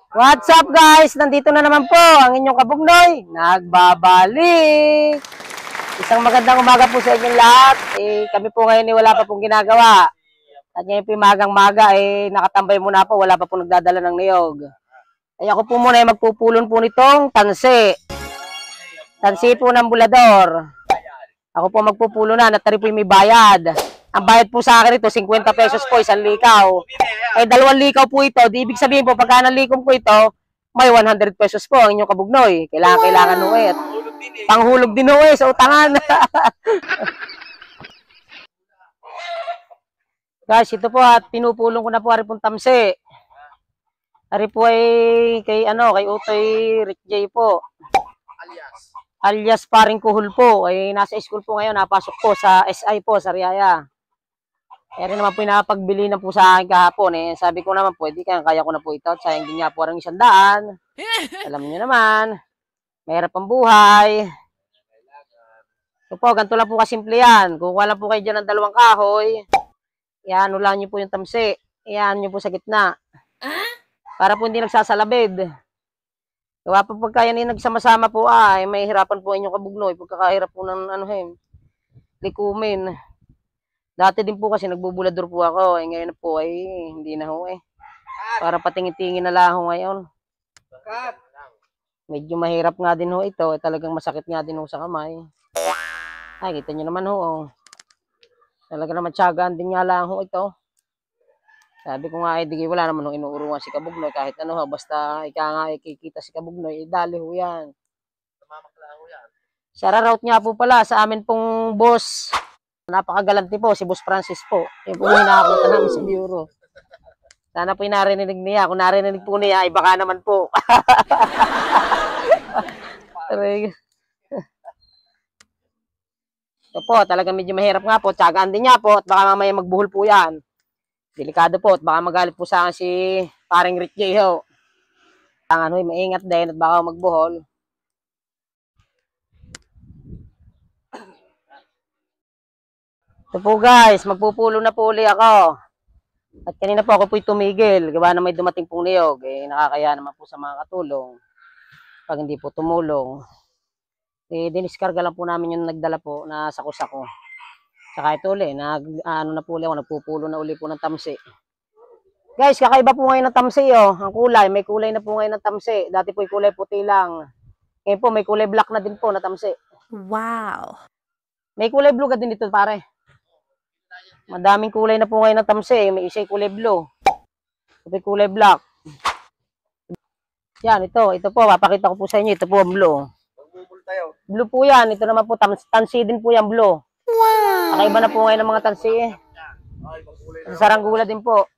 What's up guys? Nandito na naman po ang inyong kabugnoy. Nagbabalik. Isang magandang umaga po sa inyong lahat. Kami po ngayon wala pa pong ginagawa. At ngayon po magang-maga nakatambay muna po. Wala pa pong nagdadala ng niyog. Ako po muna magpupulon po nitong tansi. Tansi po ng bulador. Ako po magpupulo na. Natari po may bayad. Ang bayad po sa akin ito, 50 pesos po, isang likaw. 2 likaw po ito. Di ibig sabihin po, pagka nalikom po ito, may 100 pesos po ang inyong kabugnoy. Kailangan nuwet. Panghulog din nuwet sa utangan. Guys, ito po at pinupulong ko na po ari pong tamsi. Ari po ay kay Utoy Rick J po. Alias paring kuhul po. Ay nasa school po ngayon, napasok po sa SI po, sa Riyaya. Kaya rin naman po napagbili na po sa akin kahapon. Sabi ko naman po, kaya ko na po ito. At sayang din niya po ang 100. Alam niyo naman, mahirap ang buhay. So po, ganito lang po kasimple yan. Kung wala po kayo dyan ng 2 kahoy, yan, ulan niyo po yung tamsi. Yan niyo po sa gitna. Para po hindi nagsasalabid. Gawa po pagka yan nagsama-sama po, may hirapan po inyong kabugnoy. Pagkakahirap po ng likumin. Dati din po kasi nagbubulador po ako. Ngayon po hindi na ho Para patingin-tingin na lang ho ngayon. Medyo mahirap nga din ho ito. Talagang masakit nga din ho sa kamay. Ay, kita nyo naman ho. Talaga naman tiyagaan din nga lang ho ito. Sabi ko nga di wala naman ho inuurungan si kabugnoy. Kahit ano ho, basta ikikita si kabugnoy, dali ho yan. Shoutout nga po pala sa amin pong boss. Napakagalanti po, si Boss Francis po. Yung po hinakakutan namin sa bureau. Sana po narinig niya. Kung narinig po niya, ay baka naman po. Ito po, talagang medyo mahirap nga po. Tiyagaan din niya po at baka mamaya magbuhol po yan. Delikado po at baka magalit po sa akin si paring Rick J. Ho. Maingat din at baka magbuhol. Ito po guys, magpupulo na po uli ako. At kanina po ako po'y tumigil. Gawa na may dumating pong niyog. Nakakaya naman po sa mga katulong. Pag hindi po tumulong. Diniskarga lang po namin yung nagdala po na sako-sako. Saka ito uli, na po uli ako, nagpupulo na uli po ng tamsi. Guys, kakaiba po ngayon ng tamsi. Ang kulay, may kulay na po ngayon ng tamsi. Dati po yung kulay puti lang. Ngayon po may kulay black na din po na tamsi. Wow! May kulay blue ka din dito pare. Madaming kulay na po ngayon ng tamsi. May isa'y kulay blue. Ito kulay black. Yan, ito po. Papakita ko po sa inyo. Ito po ang blue. Blue po yan. Ito naman po. Tansi din po yan, blue. Wow! Kakaiba na po ngayon ng mga tansi. Sa saranggula din po.